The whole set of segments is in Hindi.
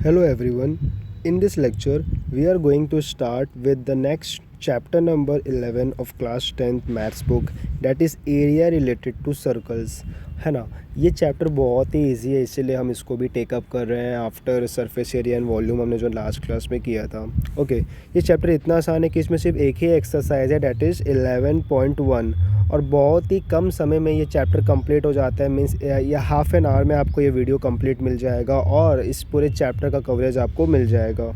Hello everyone. In this lecture, we are going to start with the next chapter number 11 of class 10th maths book, that is area related to circles. है ना। ये चैप्टर बहुत ही इजी है, इसीलिए हम इसको भी टेकअप कर रहे हैं after surface area and volume हमने जो लास्ट क्लास में किया था। ओके, ये चैप्टर इतना आसान है कि इसमें सिर्फ एक ही एक्सरसाइज है, डेट इज़ 11.1, और बहुत ही कम समय में ये चैप्टर कंप्लीट हो जाता है। मीन्स या हाफ एन आवर में आपको ये वीडियो कंप्लीट मिल जाएगा और इस पूरे चैप्टर का कवरेज आपको मिल जाएगा।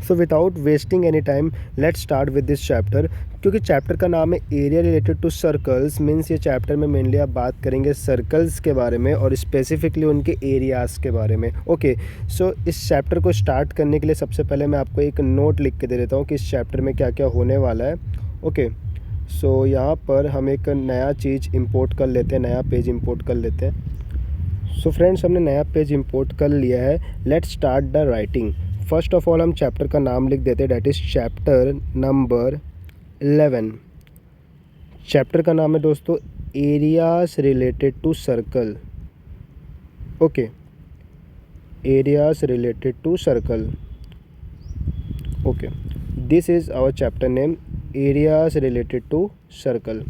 So without wasting any time let's start with this chapter. क्योंकि चैप्टर का नाम है area related to circles, means ये चैप्टर में मेनली आप बात करेंगे सर्कल्स के बारे में और स्पेसिफिकली उनके एरियाज़ के बारे में। ओके, सो इस चैप्टर को स्टार्ट करने के लिए सबसे पहले मैं आपको एक नोट लिख के दे देता हूँ कि इस चैप्टर में क्या क्या होने वाला है। ओके, सो यहाँ पर हम एक नया चीज़ इंपोर्ट कर लेते हैं, नया पेज इंपोर्ट कर लेते हैं। सो फ्रेंड्स, हमने नया पेज इंपोर्ट कर लिया है। Let's start the writing. First of all हम चैप्टर का नाम लिख देते हैं, that is chapter number 11। Chapter का नाम है दोस्तों areas related to circle. Okay, areas related to circle. Okay, this is our chapter name, areas related to circle.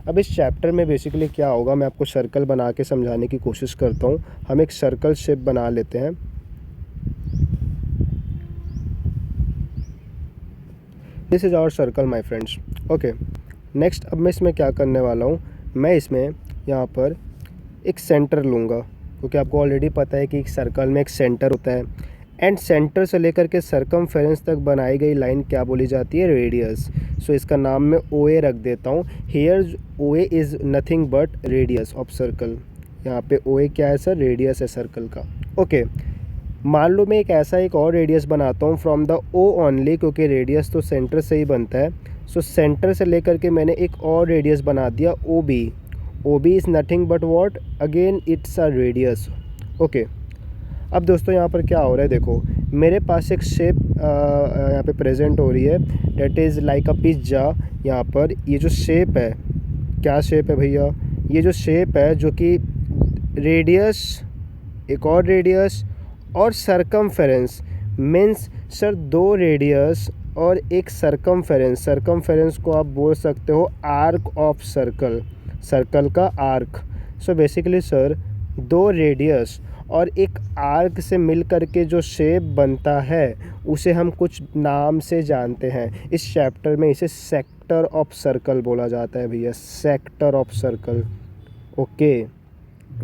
अब इस चैप्टर में बेसिकली क्या होगा, मैं आपको सर्कल बना के समझाने की कोशिश करता हूँ। हम एक सर्कल शेप बना लेते हैं। This is our circle my friends. Okay, next अब मैं इसमें क्या करने वाला हूँ, मैं इसमें यहाँ पर एक सेंटर लूँगा, क्योंकि आपको ऑलरेडी पता है कि एक सर्कल में एक सेंटर होता है एंड सेंटर से लेकर के सरकमफेरेंस तक बनाई गई लाइन क्या बोली जाती है, रेडियस। सो इसका नाम मैं OA रख देता हूँ। Here OA is nothing but radius of circle. यहाँ पे OA क्या है सर, रेडियस है सर्कल का। ओके, मान लो मैं एक और रेडियस बनाता हूँ फ्रॉम द O ओनली, क्योंकि रेडियस तो सेंटर से ही बनता है। सो सेंटर से लेकर के मैंने एक और रेडियस बना दिया OB। OB is nothing but what, again it's a radius. Okay, अब दोस्तों यहाँ पर क्या हो रहा है, देखो मेरे पास एक शेप यहाँ पे प्रेजेंट हो रही है, that is like a pizza. यहाँ पर ये जो शेप है, क्या शेप है भैया, ये जो शेप है जो कि रेडियस, एक और रेडियस और सरकमफेरेंस, मीन्स सर दो रेडियस और एक सरकमफेरेंस। सरकमफेरेंस को आप बोल सकते हो आर्क ऑफ सर्कल, सर्कल का आर्क। सो बेसिकली सर दो रेडियस और एक आर्क से मिल करके जो शेप बनता है उसे हम कुछ नाम से जानते हैं। इस चैप्टर में इसे सेक्टर ऑफ सर्कल बोला जाता है भैया, सेक्टर ऑफ सर्कल। ओके,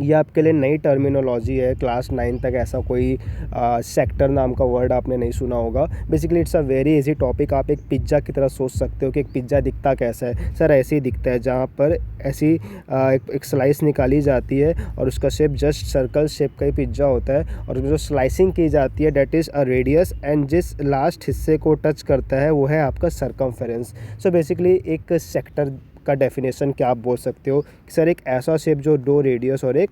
ये आपके लिए नई टर्मिनोलॉजी है, क्लास 9 तक ऐसा कोई सेक्टर नाम का वर्ड आपने नहीं सुना होगा। Basically it's a very easy topic. आप एक पिज्ज़ा की तरह सोच सकते हो कि एक पिज्ज़ा दिखता कैसा है सर, ऐसे ही दिखता है, जहाँ पर ऐसी एक स्लाइस निकाली जाती है और उसका शेप जस्ट सर्कल शेप का ही पिज्ज़ा होता है, और उसमें जो स्लाइसिंग की जाती है that is a radius, and जिस लास्ट हिस्से को टच करता है वो है आपका सरकमफेरेंस। सो बेसिकली एक सेक्टर का डेफिनेशन क्या आप बोल सकते हो कि सर एक ऐसा शेप जो दो रेडियस और एक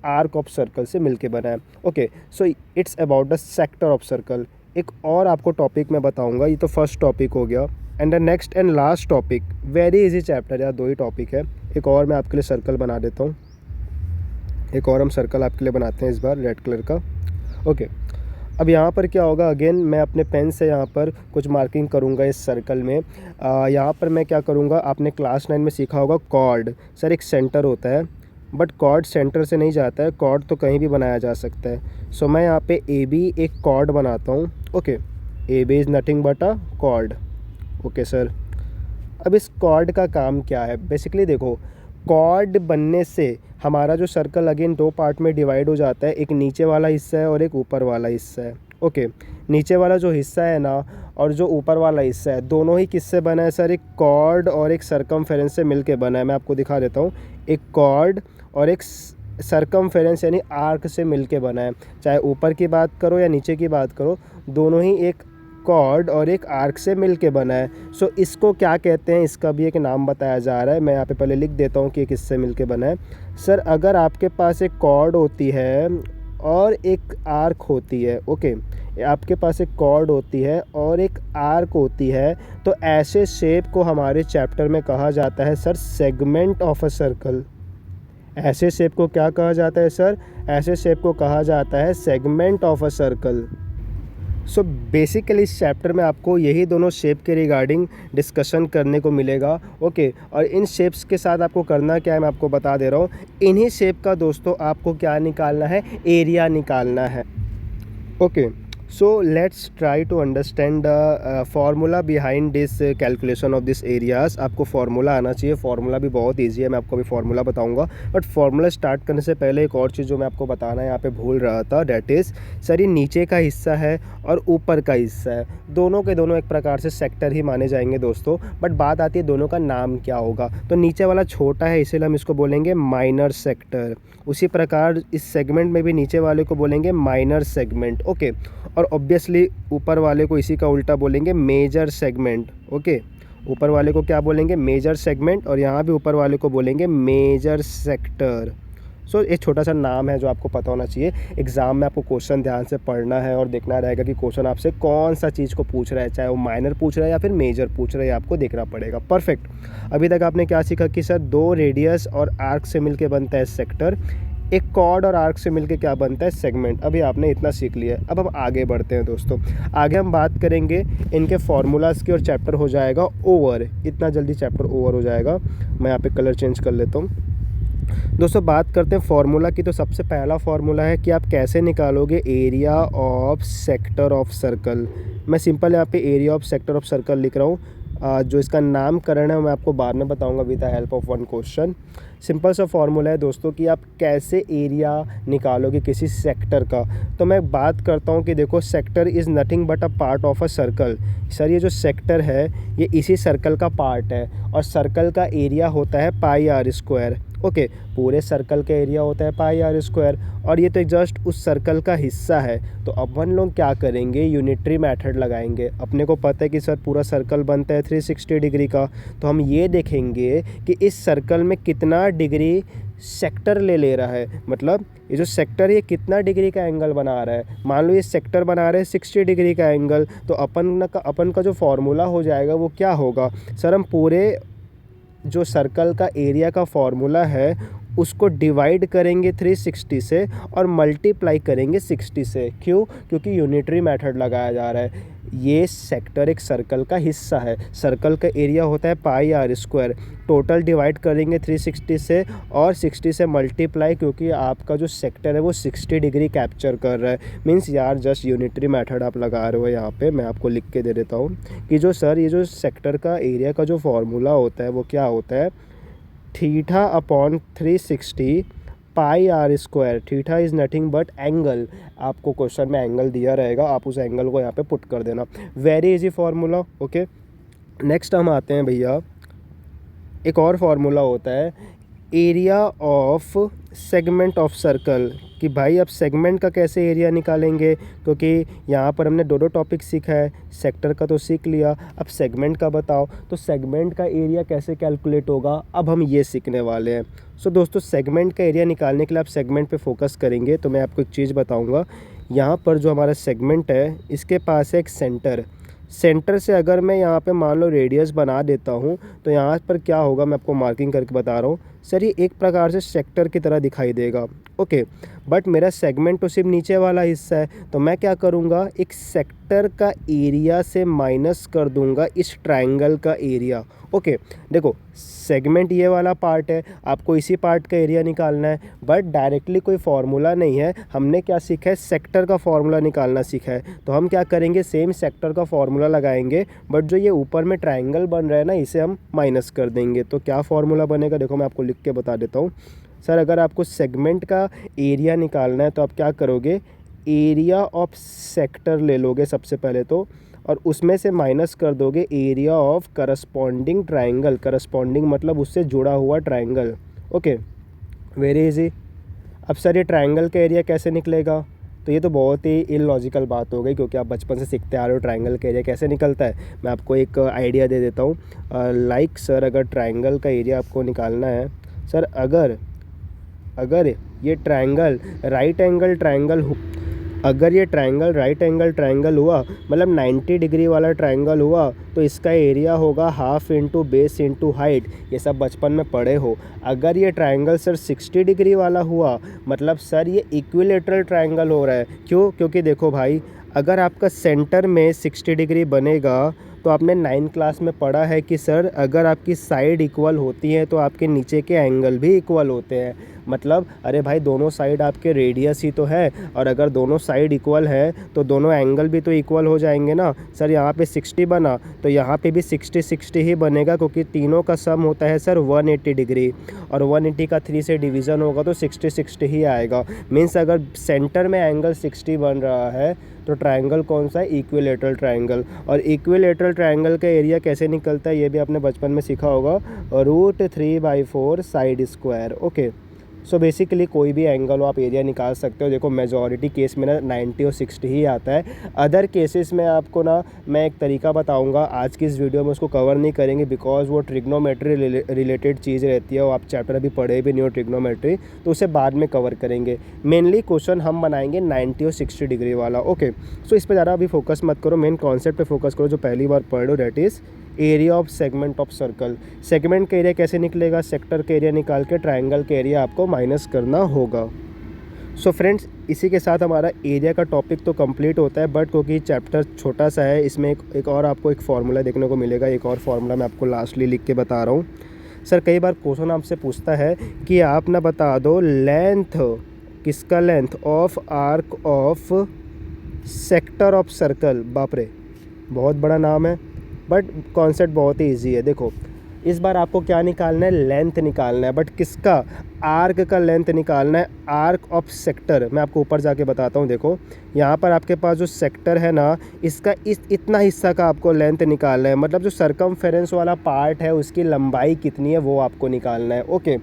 आर्क ऑफ सर्कल से मिलके बना है। Okay, so it's about the sector of circle. एक और आपको टॉपिक मैं बताऊंगा, ये तो फर्स्ट टॉपिक हो गया, and the next and last topic, very easy chapter यार, दो ही टॉपिक है। एक और मैं आपके लिए सर्कल बना देता हूँ, एक और हम सर्कल आपके लिए बनाते हैं इस बार रेड कलर का। ओके, अब यहाँ पर क्या होगा, अगेन मैं अपने पेन से यहाँ पर कुछ मार्किंग करूँगा इस सर्कल में। यहाँ पर मैं क्या करूँगा, आपने क्लास 9 में सीखा होगा कॉर्ड। सर एक सेंटर होता है, बट कॉर्ड सेंटर से नहीं जाता है, कॉर्ड तो कहीं भी बनाया जा सकता है। सो मैं यहाँ पे AB एक कॉर्ड बनाता हूँ। Okay, AB is nothing but a cord. Okay sir, अब इस कॉर्ड का काम क्या है, बेसिकली देखो कॉर्ड बनने से हमारा जो सर्कल अगेन दो पार्ट में डिवाइड हो जाता है, एक नीचे वाला हिस्सा है और एक ऊपर वाला हिस्सा है। ओके, नीचे वाला जो हिस्सा है ना और जो ऊपर वाला हिस्सा है, दोनों ही किससे बना है सर, एक कॉर्ड और एक सरकमफेरेंस से मिलके बना है। मैं आपको दिखा देता हूँ, एक कॉर्ड और एक सरकमफेरेंस यानी आर्क से मिलके बना है। चाहे ऊपर की बात करो या नीचे की बात करो, दोनों ही एक कॉर्ड और एक आर्क से मिलके बना है। सो इसको क्या कहते हैं, इसका भी एक नाम बताया जा रहा है। मैं यहाँ पे पहले लिख देता हूँ कि ये किससे मिलके बना है। सर अगर आपके पास एक कॉर्ड होती है और एक आर्क होती है, ओके, आपके पास एक कॉर्ड होती है और एक आर्क होती है, तो ऐसे शेप को हमारे चैप्टर में कहा जाता है sir segment of a circle. ऐसे शेप को क्या कहा जाता है सर, ऐसे शेप को कहा जाता है segment of a circle. So basically इस चैप्टर में आपको यही दोनों शेप के रिगार्डिंग डिस्कशन करने को मिलेगा। ओके, और इन शेप्स के साथ आपको करना क्या है मैं आपको बता दे रहा हूँ। इन्हीं शेप का दोस्तों आपको क्या निकालना है, एरिया निकालना है। Okay, so let's try to understand the formula behind this calculation of this areas। आपको फार्मूला आना चाहिए, फार्मूला भी बहुत इजी है, मैं आपको अभी फार्मूला बताऊंगा। बट फार्मूला स्टार्ट करने से पहले एक और चीज़ जो मैं आपको बताना यहाँ पे भूल रहा था, डेट इज़ सर ये नीचे का हिस्सा है और ऊपर का हिस्सा है, दोनों के दोनों एक प्रकार से सेक्टर ही माने जाएंगे दोस्तों। बट बात आती है दोनों का नाम क्या होगा। तो नीचे वाला छोटा है इसीलिए हम इसको बोलेंगे माइनर सेक्टर। उसी प्रकार इस सेगमेंट में भी नीचे वाले को बोलेंगे माइनर सेगमेंट। ओके, और ऑब्वियसली ऊपर वाले को इसी का उल्टा बोलेंगे मेजर सेगमेंट। ओके, ऊपर वाले को क्या बोलेंगे, मेजर सेगमेंट, और यहाँ भी ऊपर वाले को बोलेंगे मेजर सेक्टर। सो एक छोटा सा नाम है जो आपको पता होना चाहिए। एग्ज़ाम में आपको क्वेश्चन ध्यान से पढ़ना है और देखना रहेगा कि क्वेश्चन आपसे कौन सा चीज़ को पूछ रहा है, चाहे वो माइनर पूछ रहा है या फिर मेजर पूछ रहा है, आपको देखना पड़ेगा। परफेक्ट। अभी तक आपने क्या सीखा कि सर दो रेडियस और आर्क से मिलके बनता है सेक्टर, एक कॉर्ड और आर्क से मिलके क्या बनता है, सेगमेंट। अभी आपने इतना सीख लिया। अब हम आगे बढ़ते हैं दोस्तों। आगे हम बात करेंगे इनके फार्मूलाज़ की और चैप्टर हो जाएगा ओवर। इतना जल्दी चैप्टर ओवर हो जाएगा। मैं यहाँ पे कलर चेंज कर लेता हूँ। दोस्तों बात करते हैं फार्मूला की। तो सबसे पहला फार्मूला है कि आप कैसे निकालोगे area of sector of circle. मैं सिंपल यहाँ पे area of sector of circle लिख रहा हूँ। जो इसका नामकरण है मैं आपको बाद में बताऊंगा with the help of one question. Simple सा फार्मूला है दोस्तों कि आप कैसे एरिया निकालोगे किसी सेक्टर का। तो मैं बात करता हूँ कि देखो sector is nothing but a part of a circle. Sir ये जो सेक्टर है ये इसी सर्कल का पार्ट है और सर्कल का एरिया होता है पाई आर स्क्वायर। ओके, पूरे सर्कल का एरिया होता है पाई आर स्क्वायर और ये तो जस्ट उस सर्कल का हिस्सा है। तो अब हम लोग क्या करेंगे, यूनिटरी मेथड लगाएंगे। अपने को पता है कि सर पूरा सर्कल बनता है 360 डिग्री का, तो हम ये देखेंगे कि इस सर्कल में कितना डिग्री सेक्टर ले रहा है। मतलब ये जो सेक्टर है ये कितना डिग्री का एंगल बना रहा है। मान लो ये सेक्टर बना रहे हैं 60 डिग्री का एंगल, तो अपन का जो फार्मूला हो जाएगा वो क्या होगा, सर हम पूरे जो सर्कल का एरिया का फॉर्मूला है उसको डिवाइड करेंगे 360 से और मल्टीप्लाई करेंगे 60 से। क्यों? क्योंकि यूनिटरी मेथड लगाया जा रहा है। ये सेक्टर एक सर्कल का हिस्सा है, सर्कल का एरिया होता है पाई आर स्क्वायर। टोटल डिवाइड करेंगे 360 से और 60 से मल्टीप्लाई, क्योंकि आपका जो सेक्टर है वो 60 डिग्री कैप्चर कर रहा है। मीन्स यार जस्ट यूनिटरी मेथड आप लगा रहे हो यहाँ पे। मैं आपको लिख के दे देता हूँ कि जो सर ये जो सेक्टर का एरिया का जो फॉर्मूला होता है वो क्या होता है, theta upon 360 pi r square. Theta is nothing but angle. आपको क्वेश्चन में एंगल दिया रहेगा, आप उस एंगल को यहाँ पे पुट कर देना। Very easy formula. Okay, next हम आते हैं भैया, एक और फार्मूला होता है area of segment of circle. कि भाई अब सेगमेंट का कैसे एरिया निकालेंगे, क्योंकि यहाँ पर हमने दो टॉपिक सीखा है, सेक्टर का तो सीख लिया, अब सेगमेंट का बताओ। तो सेगमेंट का एरिया कैसे कैलकुलेट होगा, अब हम ये सीखने वाले हैं। सो दोस्तों सेगमेंट का एरिया निकालने के लिए आप सेगमेंट पे फोकस करेंगे। तो मैं आपको एक चीज़ बताऊँगा, यहाँ पर जो हमारा सेगमेंट है इसके पास है एक सेंटर। सेंटर से अगर मैं यहाँ पे मान लो रेडियस बना देता हूँ तो यहाँ पर क्या होगा, मैं आपको मार्किंग करके बता रहा हूँ। सर ये एक प्रकार से सेक्टर की तरह दिखाई देगा। ओके, बट मेरा सेगमेंट तो सिर्फ नीचे वाला हिस्सा है, तो मैं क्या करूँगा, एक सेक्टर का एरिया से माइनस कर दूँगा इस ट्रायंगल का एरिया। ओके, देखो सेगमेंट ये वाला पार्ट है, आपको इसी पार्ट का एरिया निकालना है, बट डायरेक्टली कोई फार्मूला नहीं है। हमने क्या सीखा है, सेक्टर का फार्मूला निकालना सीखा है। तो हम क्या करेंगे, सेम सेक्टर का फार्मूला लगाएंगे, बट जो ये ऊपर में ट्रायंगल बन रहा है ना इसे हम माइनस कर देंगे। तो क्या फार्मूला बनेगा, देखो मैं आपको लिख के बता देता हूँ। सर अगर आपको सेगमेंट का एरिया निकालना है तो आप क्या करोगे, एरिया ऑफ सेक्टर ले लोगे सबसे पहले तो, और उसमें से माइनस कर दोगे area of corresponding triangle. Corresponding मतलब उससे जुड़ा हुआ ट्रायंगल। Okay, very easy. अब सर ये ट्रायंगल का एरिया कैसे निकलेगा, तो ये तो बहुत ही इलॉजिकल बात हो गई, क्योंकि आप बचपन से सीखते आ रहे हो ट्रायंगल का एरिया कैसे निकलता है। मैं आपको एक आइडिया दे देता हूँ। लाइक सर अगर ट्रायंगल का एरिया आपको निकालना है, सर अगर ये ट्रायंगल राइट एंगल ट्रायंगल अगर ये ट्रायंगल राइट एंगल ट्रायंगल हुआ, मतलब 90 डिग्री वाला ट्रायंगल हुआ, तो इसका एरिया होगा half into base into height. ये सब बचपन में पढ़े हो। अगर ये ट्रायंगल सर 60 डिग्री वाला हुआ, मतलब सर ये इक्विलेटरल ट्रायंगल हो रहा है। क्यों? क्योंकि देखो भाई, अगर आपका सेंटर में 60 डिग्री बनेगा, तो आपने 9 क्लास में पढ़ा है कि सर अगर आपकी साइड इक्वल होती है तो आपके नीचे के एंगल भी इक्वल होते हैं। मतलब अरे भाई, दोनों साइड आपके रेडियस ही तो है, और अगर दोनों साइड इक्वल है तो दोनों एंगल भी तो इक्वल हो जाएंगे ना। सर यहाँ पे 60 बना तो यहाँ पे भी 60 ही बनेगा, क्योंकि तीनों का सम होता है सर 180 डिग्री, और 180 का 3 से डिवीज़न होगा तो 60 ही आएगा। मीन्स अगर सेंटर में एंगल 60 बन रहा है तो ट्रायंगल कौन सा है? Equilateral triangle. और इक्विलेटरल ट्रायंगल का एरिया कैसे निकलता है ये भी आपने बचपन में सीखा होगा, √3/4 side square. Okay, so basically कोई भी एंगल हो आप एरिया निकाल सकते हो। देखो मेजॉरिटी केस में ना 90 और 60 ही आता है। अदर केसेस में आपको ना मैं एक तरीका बताऊंगा, आज की इस वीडियो में उसको कवर नहीं करेंगे, बिकॉज वो ट्रिग्नोमेट्री रिलेटेड चीज़ रहती है, वो आप चैप्टर अभी पढ़े भी नहीं हो ट्रिग्नोमेट्री, तो उसे बाद में कवर करेंगे। मेनली क्वेश्चन हम बनाएंगे 90 और 60 डिग्री वाला। ओके, सो इस पर ज़्यादा अभी फोकस मत करो, मेन कॉन्सेप्ट पे फोकस करो जो पहली बार पढ़ लो, that is area of segment of circle. Segment का एरिया कैसे निकलेगा? सेक्टर का एरिया निकाल के ट्रायंगल का एरिया आपको माइनस करना होगा। सो फ्रेंड्स, इसी के साथ हमारा एरिया का टॉपिक तो कंप्लीट होता है, बट क्योंकि चैप्टर छोटा सा है, इसमें एक और आपको एक फार्मूला देखने को मिलेगा। एक और फार्मूला मैं आपको लास्टली लिख के बता रहा हूँ। सर कई बार क्वेश्चन आपसे पूछता है कि आप ना बता दो लेंथ, किसका length? Of arc of sector of circle. बाप रे, बहुत बड़ा नाम है, बट कॉन्सेप्ट बहुत ही ईजी है। देखो इस बार आपको क्या निकालना है? लेंथ निकालना है, बट किसका? आर्क का लेंथ निकालना है, आर्क ऑफ सेक्टर। मैं आपको ऊपर जाके बताता हूँ। देखो यहाँ पर आपके पास जो सेक्टर है ना, इसका इतना हिस्सा का आपको लेंथ निकालना है, मतलब जो सरकमफेरेंस वाला पार्ट है उसकी लंबाई कितनी है वो आपको निकालना है। ओके,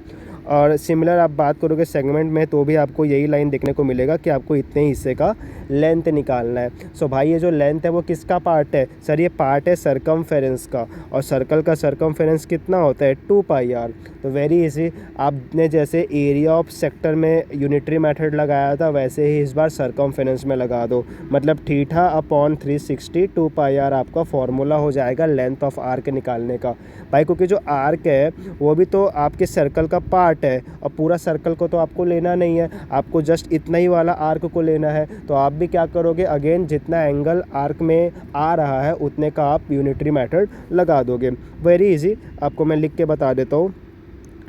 और सिमिलर आप बात करोगे सेगमेंट में तो भी आपको यही लाइन देखने को मिलेगा कि आपको इतने हिस्से का लेंथ निकालना है। सो भाई ये जो लेंथ है वो किसका पार्ट है? सर ये पार्ट है सरकमफेरेंस का, और सर्कल का सरकमफेरेंस कितना होता है? 2πr। तो वेरी इजी, आपने जैसे एरिया ऑफ सेक्टर में यूनिटरी मेथड लगाया था वैसे ही इस बार सरकमफेरेंस में लगा दो। मतलब θ/360 2πr आपका फॉर्मूला हो जाएगा लेंथ ऑफ आर्क निकालने का। भाई क्योंकि जो आर्क है वो भी तो आपके सर्कल का पार्ट है, और पूरा सर्कल को तो आपको लेना नहीं है, आपको जस्ट इतना ही वाला आर्क को लेना है। तो आप भी क्या करोगे? अगेन जितना एंगल आर्क में आ रहा है उतने का आप यूनिटरी मेथड लगा दोगे। वेरी इजी, आपको मैं लिख के बता देता हूँ।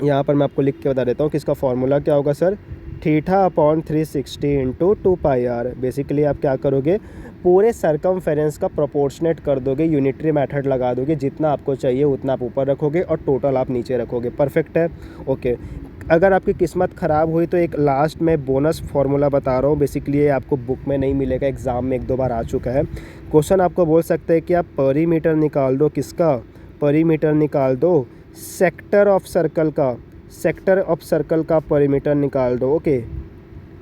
यहाँ पर मैं आपको लिख के बता देता हूँ कि इसका फॉर्मूला क्या होगा सर। θ/360 × 2πr। बेसिकली आप क्या करोगे? पूरे सरकमफेरेंस का प्रोपोर्शनेट कर दोगे, यूनिटरी मेथड लगा दोगे, जितना आपको चाहिए उतना आप ऊपर रखोगे और टोटल आप नीचे रखोगे। परफेक्ट है। ओके, अगर आपकी किस्मत ख़राब हुई तो एक लास्ट में बोनस फार्मूला बता रहा हूँ। बेसिकली ये आपको बुक में नहीं मिलेगा, एग्ज़ाम में 1-2 बार आ चुका है। क्वेश्चन आपको बोल सकते हैं कि आप परिमीटर निकाल दो। किसका? परिमीटर निकाल दो सेक्टर ऑफ सर्कल का, सेक्टर ऑफ सर्कल का परिमीटर निकाल दो। ओके,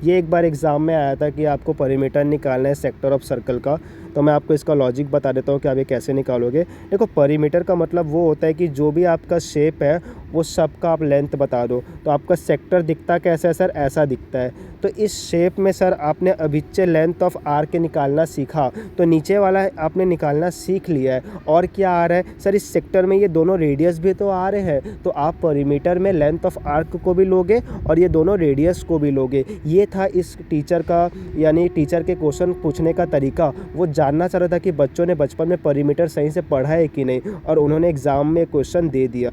ये एक बार एग्ज़ाम में आया था कि आपको परिमीटर निकालना है सेक्टर ऑफ सर्कल का। तो मैं आपको इसका लॉजिक बता देता हूँ कि आप ये कैसे निकालोगे। देखो परिमीटर का मतलब वो होता है कि जो भी आपका शेप है वो सब का आप लेंथ बता दो। तो आपका सेक्टर दिखता कैसा है सर? ऐसा दिखता है। तो इस शेप में सर आपने अभिच्य लेंथ ऑफ आर्क निकालना सीखा, तो नीचे वाला आपने निकालना सीख लिया है। और क्या आ रहा है सर? इस सेक्टर में ये दोनों रेडियस भी तो आ रहे हैं, तो आप परिमीटर में लेंथ ऑफ आर्क को भी लोगे और ये दोनों रेडियस को भी लोगे। ये था इस टीचर का, यानी टीचर के क्वेश्चन पूछने का तरीका। वो जानना चाह रहा था कि बच्चों ने बचपन में परिमीटर सही से पढ़ा है कि नहीं, और उन्होंने एग्ज़ाम में क्वेश्चन दे दिया।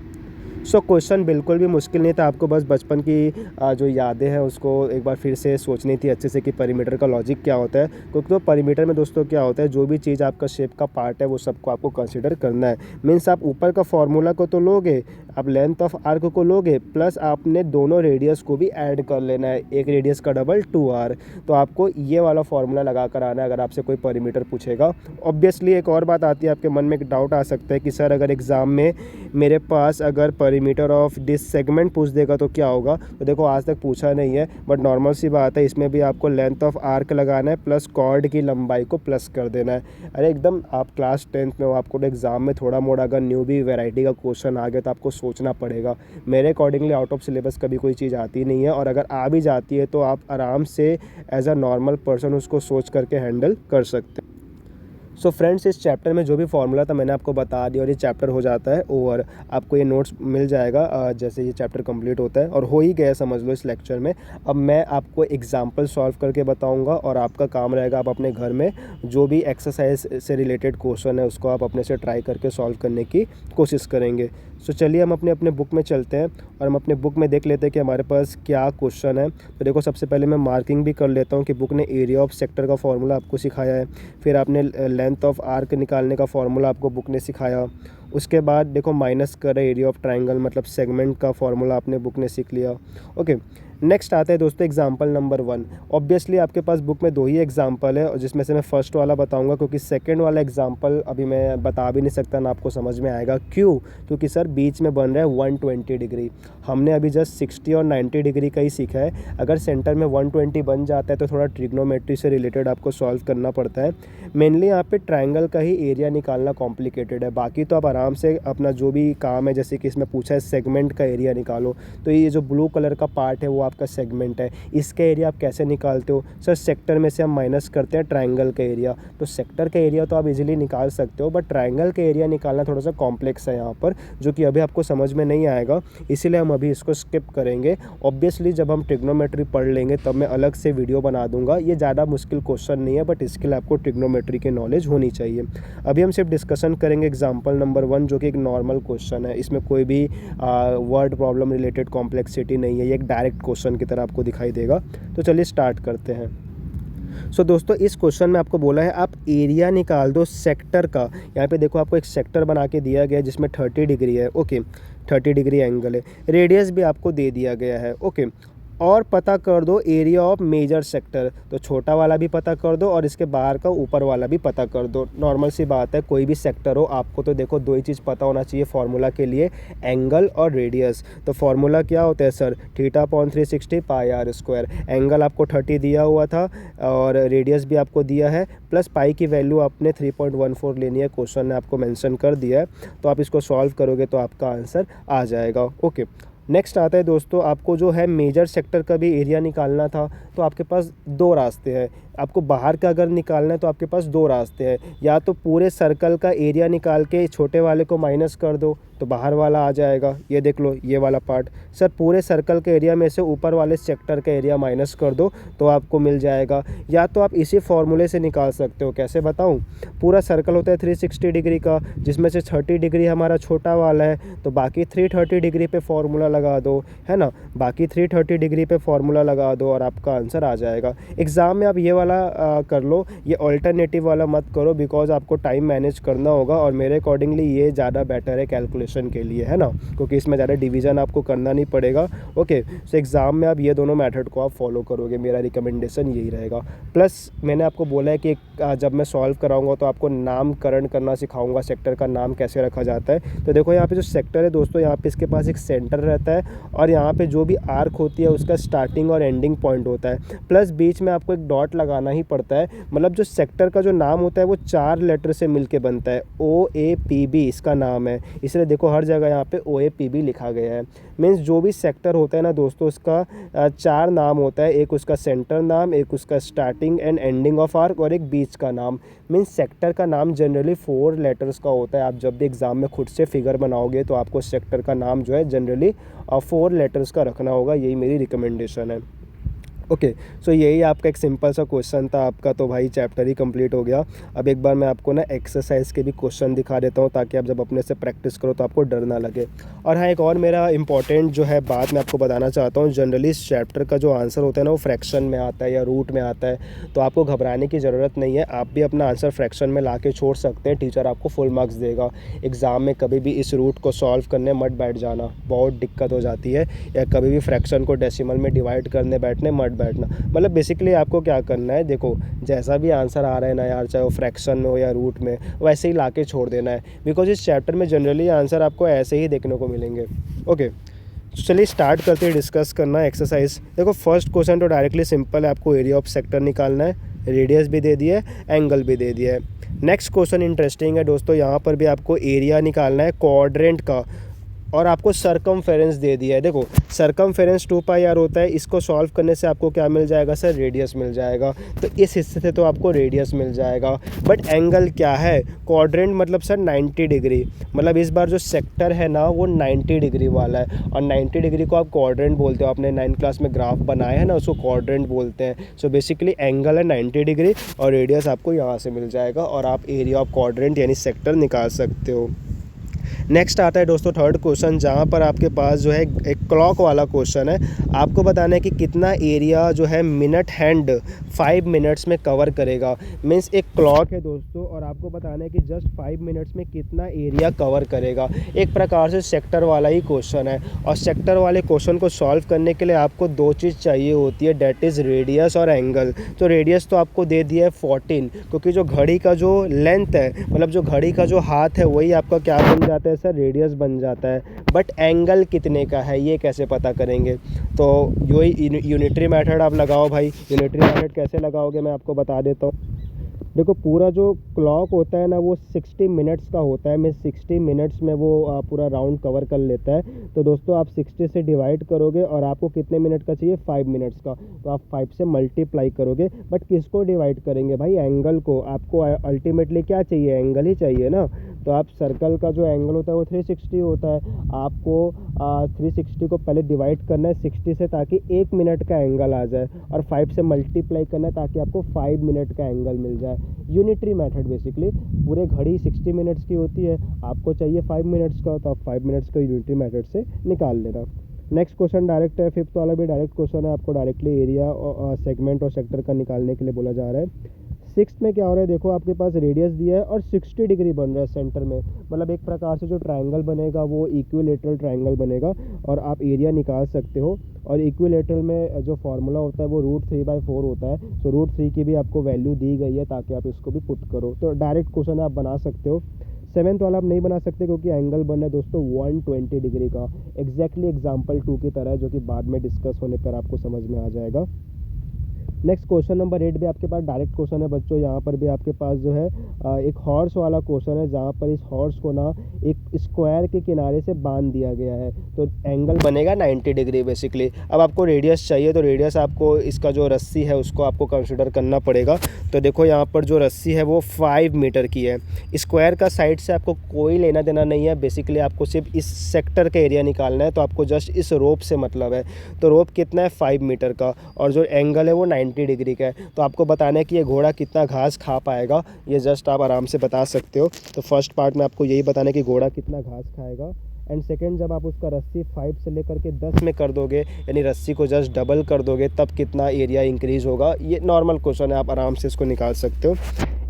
सो क्वेश्चन बिल्कुल भी मुश्किल नहीं था, आपको बस बचपन की जो यादें हैं उसको एक बार फिर से सोचनी थी अच्छे से कि परिमीटर का लॉजिक क्या होता है। क्योंकि तो परिमीटर में दोस्तों क्या होता है, जो भी चीज़ आपका शेप का पार्ट है वो सबको आपको कंसीडर करना है। मीन्स आप ऊपर का फॉर्मूला को तो लोगे, आप लेंथ ऑफ आर्क को लोगे, प्लस आपने दोनों रेडियस को भी ऐड कर लेना है। एक रेडियस का डबल 2r। तो आपको ये वाला फॉर्मूला लगा कर आना है अगर आपसे कोई परिमीटर पूछेगा। ऑब्वियसली एक और बात आती है, आपके मन में एक डाउट आ सकता है कि सर अगर एग्ज़ाम में मेरे पास अगर परिमीटर ऑफ दिस सेगमेंट पूछ देगा तो क्या होगा? तो देखो आज तक पूछा नहीं है, बट नॉर्मल सी बात है, इसमें भी आपको लेंथ ऑफ आर्क लगाना है प्लस कॉर्ड की लंबाई को प्लस कर देना है। अरे एकदम आप क्लास 10th में हो, आपको एग्ज़ाम में थोड़ा मोड़ा अगर न्यू भी वैरायटी का क्वेश्चन आ गया तो आपको सोचना पड़ेगा। मेरे अकॉर्डिंगली आउट ऑफ सिलेबस कभी कोई चीज़ आती नहीं है, और अगर आ भी जाती है तो आप आराम से एज अ नॉर्मल पर्सन उसको सोच करके हैंडल कर सकते हैं। सो फ्रेंड्स, इस चैप्टर में जो भी फॉर्मूला था मैंने आपको बता दिया, और ये चैप्टर हो जाता है ओवर। आपको ये नोट्स मिल जाएगा जैसे ये चैप्टर कंप्लीट होता है, और हो ही गया समझ लो इस लेक्चर में। अब मैं आपको एग्जांपल सॉल्व करके बताऊंगा, और आपका काम रहेगा आप अपने घर में जो भी एक्सरसाइज से रिलेटेड क्वेश्चन है उसको आप अपने से ट्राई करके सॉल्व करने की कोशिश करेंगे। सो चलिए हम अपने बुक में चलते हैं, और हम अपने बुक में देख लेते हैं कि हमारे पास क्या क्वेश्चन है। तो देखो, सबसे पहले मैं मार्किंग भी कर लेता हूँ कि बुक ने एरिया ऑफ सेक्टर का फॉर्मूला आपको सिखाया है। फिर आपने लेंथ ऑफ आर्क निकालने का फॉर्मूला आपको बुक ने सिखाया। उसके बाद देखो माइनस कर एरिया ऑफ ट्रायंगल मतलब सेगमेंट का फॉर्मूला आपने बुक ने सीख लिया। ओके, नेक्स्ट आता है दोस्तों एग्जाम्पल नंबर 1। ऑब्वियसली आपके पास बुक में 2 ही एग्जाम्पल है, और जिसमें से मैं फर्स्ट वाला बताऊंगा, क्योंकि सेकंड वाला एग्जाम्पल अभी मैं बता भी नहीं सकता ना आपको समझ में आएगा। क्यों? क्योंकि सर बीच में बन रहा है 120 डिग्री। हमने अभी जस्ट 60 और 90 डिग्री का ही सीखा है। अगर सेंटर में 120 बन जाता है तो थोड़ा ट्रिग्नोमेट्री से रिलेटेड आपको सॉल्व करना पड़ता है। मेनली यहाँ पे ट्रायंगल का ही एरिया निकालना कॉम्प्लिकेटेड है, बाकी तो आप आराम से अपना जो भी काम है, जैसे कि इसमें पूछा है सेगमेंट का एरिया निकालो, तो ये जो ब्लू कलर का पार्ट है वो आपका सेगमेंट है। इसका एरिया आप कैसे निकालते हो? सर सेक्टर में से हम माइनस करते हैं ट्रायंगल का एरिया। तो सेक्टर का एरिया तो आप इजीली निकाल सकते हो, बट ट्रायंगल का एरिया निकालना थोड़ा सा कॉम्प्लेक्स है यहाँ पर, जो कि अभी आपको समझ में नहीं आएगा, इसीलिए हम अभी इसको स्किप करेंगे। ऑब्वियसली जब हम ट्रिग्नोमेट्री पढ़ लेंगे तब मैं अलग से वीडियो बना दूंगा। ये ज़्यादा मुश्किल क्वेश्चन नहीं है, बट इसके लिए आपको ट्रिग्नोमेट्री की नॉलेज होनी चाहिए। अभी हम सिर्फ डिस्कशन करेंगे एग्जाम्पल नंबर 1, जो कि एक नॉर्मल क्वेश्चन है। इसमें कोई भी वर्ड प्रॉब्लम रिलेटेड कॉम्प्लेक्सिटी नहीं है, ये एक डायरेक्ट क्वेश्चन की तरह आपको दिखाई देगा। तो चलिए स्टार्ट करते हैं। सो दोस्तों, इस क्वेश्चन में आपको बोला है आप एरिया निकाल दो सेक्टर का। यहाँ पे देखो आपको एक सेक्टर बना के दिया गया है जिसमें 30 डिग्री है। ओके, 30 डिग्री एंगल है। रेडियस भी आपको दे दिया गया है। ओके, और पता कर दो एरिया ऑफ मेजर सेक्टर। तो छोटा वाला भी पता कर दो और इसके बाहर का ऊपर वाला भी पता कर दो। नॉर्मल सी बात है, कोई भी सेक्टर हो आपको तो देखो 2 ही चीज़ पता होना चाहिए फार्मूला के लिए, एंगल और रेडियस। तो फार्मूला क्या होता है सर? θ/360 πr²। एंगल आपको 30 दिया हुआ था और रेडियस भी आपको दिया है, प्लस पाई की वैल्यू आपने 3.14 लेनी है, क्वेश्चन ने आपको मेंशन कर दिया है। तो आप इसको सॉल्व करोगे तो आपका आंसर आ जाएगा। ओके, नेक्स्ट आता है दोस्तों, आपको जो है मेजर सेक्टर का भी एरिया निकालना था। तो आपके पास 2 रास्ते हैं। आपको बाहर का अगर निकालना है तो आपके पास 2 रास्ते हैं। या तो पूरे सर्कल का एरिया निकाल के छोटे वाले को माइनस कर दो तो बाहर वाला आ जाएगा। ये देख लो, ये वाला पार्ट। सर पूरे सर्कल के एरिया में से ऊपर वाले सेक्टर का एरिया माइनस कर दो तो आपको मिल जाएगा। या तो आप इसी फॉर्मूले से निकाल सकते हो। कैसे बताऊं? पूरा सर्कल होता है 360 डिग्री का, जिसमें से 30 डिग्री हमारा छोटा वाला है, तो बाकी 330 डिग्री पे फॉर्मूला लगा दो, है ना। बाकी 330 डिग्री पे फॉर्मूला लगा दो और आपका आंसर आ जाएगा। एग्ज़ाम में आप ये वाला कर लो, ये ऑल्टरनेटिव वाला मत करो, बिकॉज आपको टाइम मैनेज करना होगा, और मेरे अकॉर्डिंगली ये ज़्यादा बेटर है कैलकुलेशन के लिए, है ना, क्योंकि इसमें ज़्यादा डिवीज़न आपको करना नहीं पड़ेगा। ओके, सो एग्ज़ाम में आप ये दोनों मेथड को आप फॉलो करोगे, मेरा रिकमेंडेशन यही रहेगा। प्लस मैंने आपको बोला है कि जब मैं सॉल्व कराऊंगा तो आपको नामकरण करना सिखाऊंगा, सेक्टर का नाम कैसे रखा जाता है। तो देखो यहाँ पे जो सेक्टर है दोस्तों, यहाँ पे इसके पास एक सेंटर रहता है, और यहाँ पे जो भी आर्क होती है उसका स्टार्टिंग और एंडिंग पॉइंट होता है, प्लस बीच में आपको एक डॉट लगाना ही पड़ता है। मतलब जो सेक्टर का जो नाम होता है वो 4 लेटर से मिलके बनता है। OAPB इसका नाम है, इसलिए देखो हर जगह यहाँ पे OAPB लिखा गया है। मीन्स जो भी सेक्टर होता है ना दोस्तों, उसका 4 नाम होता है। एक उसका सेंटर नाम, एक उसका starting and ending of arc, और एक बीच का नाम। मीन्स सेक्टर का नाम जनरली 4 लेटर्स का होता है। आप जब भी एग्ज़ाम में खुद से फिगर बनाओगे तो आपको सेक्टर का नाम जो है जनरली 4 लेटर्स का रखना होगा। यही मेरी रिकमेंडेशन है। ओके, सो यही आपका एक सिंपल सा क्वेश्चन था आपका, तो भाई चैप्टर ही कंप्लीट हो गया। अब एक बार मैं आपको ना एक्सरसाइज के भी क्वेश्चन दिखा देता हूँ, ताकि आप जब अपने से प्रैक्टिस करो तो आपको डर ना लगे। और हाँ, एक और मेरा इंपॉर्टेंट जो है बात मैं आपको बताना चाहता हूँ, जनरली इस चैप्टर का जो आंसर होता है ना वो फ्रैक्शन में आता है या रूट में आता है, तो आपको घबराने की ज़रूरत नहीं है। आप भी अपना आंसर फ्रैक्शन में ला के छोड़ सकते हैं, टीचर आपको फुल मार्क्स देगा। एग्ज़ाम में कभी भी इस रूट को सॉल्व करने मत बैठ जाना, बहुत दिक्कत हो जाती है। या कभी भी फ्रैक्शन को डेसिमल में डिवाइड करने बैठने मत बैठना। मतलब बेसिकली आपको क्या करना है, देखो जैसा भी आंसर आ रहा है ना यार, चाहे वो फ्रैक्शन में हो या रूट में, वैसे ही लाके छोड़ देना है, बिकॉज इस चैप्टर में जनरली आंसर आपको ऐसे ही देखने को मिलेंगे। ओके, चलिए स्टार्ट करते हैं डिस्कस करना एक्सरसाइज। देखो फर्स्ट क्वेश्चन तो डायरेक्टली सिंपल है, आपको एरिया ऑफ सेक्टर निकालना है, रेडियस भी दे दिया है, एंगल भी दे दिया है। नेक्स्ट क्वेश्चन इंटरेस्टिंग है दोस्तों, यहाँ पर भी आपको एरिया निकालना है क्वाड्रेंट का। और आपको सरकमफेरेंस दे दिया है। देखो सरकमफेरेंस 2 पाई आर होता है, इसको सॉल्व करने से आपको क्या मिल जाएगा सर, रेडियस मिल जाएगा। तो इस हिस्से से तो आपको रेडियस मिल जाएगा। बट एंगल क्या है, क्वाड्रेंट मतलब सर 90 डिग्री, मतलब इस बार जो सेक्टर है ना वो 90 डिग्री वाला है, और 90 डिग्री को आप क्वाड्रेंट बोलते हो। आपने 9th क्लास में ग्राफ बनाया है ना, उसको क्वाड्रेंट बोलते हैं। सो बेसिकली एंगल है 90 डिग्री और रेडियस आपको यहाँ से मिल जाएगा, और आप एरिया ऑफ क्वाड्रेंट यानी सेक्टर निकाल सकते हो। नेक्स्ट आता है दोस्तों थर्ड क्वेश्चन, जहाँ पर आपके पास जो है एक क्लॉक वाला क्वेश्चन है। आपको बताना है कि कितना एरिया जो है मिनट हैंड 5 मिनट्स में कवर करेगा। मीन्स एक क्लॉक है दोस्तों, और आपको बताना है कि जस्ट 5 मिनट्स में कितना एरिया कवर करेगा। एक प्रकार से सेक्टर वाला ही क्वेश्चन है, और सेक्टर वाले क्वेश्चन को सॉल्व करने के लिए आपको 2 चीज़ चाहिए होती है, डेट इज़ रेडियस और एंगल। तो रेडियस तो आपको दे दिया है 14, क्योंकि जो घड़ी का जो लेंथ है, मतलब जो घड़ी का जो हाथ है, वही आपका क्या बन जाता है सर, रेडियस बन जाता है। बट एंगल कितने का है ये कैसे पता करेंगे, तो वही यूनिटरी मेथड आप लगाओ भाई। यूनिटरी मेथड कैसे लगाओगे मैं आपको बता देता हूँ। देखो पूरा जो क्लॉक होता है ना वो 60 मिनट्स का होता है। मैं 60 मिनट्स में वो पूरा राउंड कवर कर लेता है। तो दोस्तों आप 60 से डिवाइड करोगे, और आपको कितने मिनट का चाहिए, 5 मिनट्स का, तो आप 5 से मल्टीप्लाई करोगे। बट किसको डिवाइड करेंगे भाई, एंगल को। आपको अल्टीमेटली क्या चाहिए, एंगल ही चाहिए ना। तो आप सर्कल का जो एंगल होता है वो 360 होता है। आपको 360 को पहले डिवाइड करना है 60 से, ताकि 1 मिनट का एंगल आ जाए, और 5 से मल्टीप्लाई करना है ताकि आपको 5 मिनट का एंगल मिल जाए। यूनिटरी मेथड बेसिकली पूरे घड़ी 60 मिनट्स की होती है, आपको चाहिए 5 मिनट्स का, तो आप 5 मिनट्स का यूनिटरी मेथड से निकाल लेना। नेक्स्ट क्वेश्चन डायरेक्ट है, 5th वाला भी डायरेक्ट क्वेश्चन है। आपको डायरेक्टली एरिया और सेगमेंट और सेक्टर का निकालने के लिए बोला जा रहा है। 6th में क्या हो रहा है, देखो आपके पास रेडियस दिया है और 60 डिग्री बन रहा है सेंटर में। मतलब एक प्रकार से जो ट्रायंगल बनेगा वो इक्विलेटरल ट्रायंगल बनेगा, और आप एरिया निकाल सकते हो। और इक्विलेटरल में जो फार्मूला होता है वो √3/4 होता है। तो √3 की भी आपको वैल्यू दी गई है, ताकि आप इसको भी पुट करो। तो डायरेक्ट क्वेश्चन आप बना सकते हो। 7th वाला आप नहीं बना सकते, क्योंकि एंगल बनना है दोस्तों 120 डिग्री का, एग्जैक्टली एग्जाम्पल 2 की तरह, जो कि बाद में डिस्कस होने पर आपको समझ में आ जाएगा। नेक्स्ट क्वेश्चन नंबर 8 भी आपके पास डायरेक्ट क्वेश्चन है बच्चों। यहाँ पर भी आपके पास जो है एक हॉर्स वाला क्वेश्चन है, जहाँ पर इस हॉर्स को ना एक स्क्वायर के किनारे से बांध दिया गया है। तो एंगल बनेगा 90 डिग्री बेसिकली। अब आपको रेडियस चाहिए, तो रेडियस आपको इसका जो रस्सी है उसको आपको कंसिडर करना पड़ेगा। तो देखो यहाँ पर जो रस्सी है वो 5 मीटर की है। स्क्वायर का साइड से आपको कोई लेना देना नहीं है, बेसिकली आपको सिर्फ इस सेक्टर का एरिया निकालना है। तो आपको जस्ट इस रोप से मतलब है। तो रोप कितना है, 5 मीटर का, और जो एंगल है वो 90 डिग्री का है। तो आपको बताना है कि ये घोड़ा कितना घास खा पाएगा, ये जस्ट आप आराम से बता सकते हो। तो फर्स्ट पार्ट में आपको यही बताना है कि घोड़ा कितना घास खाएगा। एंड सेकेंड, जब आप उसका रस्सी 5 से लेकर के 10 में कर दोगे, यानी रस्सी को जस्ट डबल कर दोगे, तब कितना एरिया इंक्रीज़ होगा। ये नॉर्मल क्वेश्चन है, आप आराम से इसको निकाल सकते हो।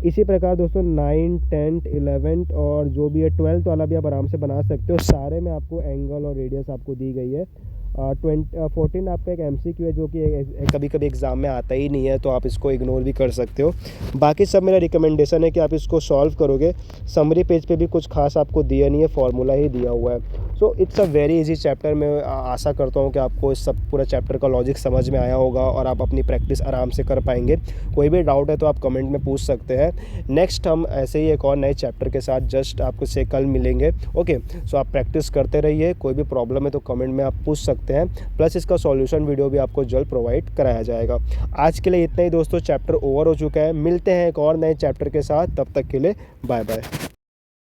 इसी प्रकार दोस्तों 9, 10, 11 और जो भी है 12th वाला भी आप आराम से बना सकते हो। सारे में आपको एंगल और रेडियस आपको दी गई है। 14 आपका एक MCQ है, जो कि कभी कभी एग्ज़ाम में आता ही नहीं है, तो आप इसको इग्नोर भी कर सकते हो। बाकी सब मेरा रिकमेंडेशन है कि आप इसको सॉल्व करोगे। समरी पेज पे भी कुछ खास आपको दिया नहीं है, फॉर्मूला ही दिया हुआ है। So it's a very easy chapter. मैं आशा करता हूँ कि आपको इस सब पूरा चैप्टर का लॉजिक समझ में आया होगा, और आप अपनी प्रैक्टिस आराम से कर पाएंगे। कोई भी डाउट है तो आप कमेंट में पूछ सकते हैं। नेक्स्ट हम ऐसे ही एक और नए चैप्टर के साथ जस्ट आपको से कल मिलेंगे। ओके, सो आप प्रैक्टिस करते रहिए। कोई भी प्रॉब्लम है तो कमेंट में आप पूछ सकते हैं। प्लस इसका सॉल्यूशन वीडियो भी आपको जल्द प्रोवाइड कराया जाएगा। आज के लिए इतना ही दोस्तों, चैप्टर ओवर हो चुका है। मिलते हैं एक और नए चैप्टर के साथ, तब तक के लिए बाय बाय।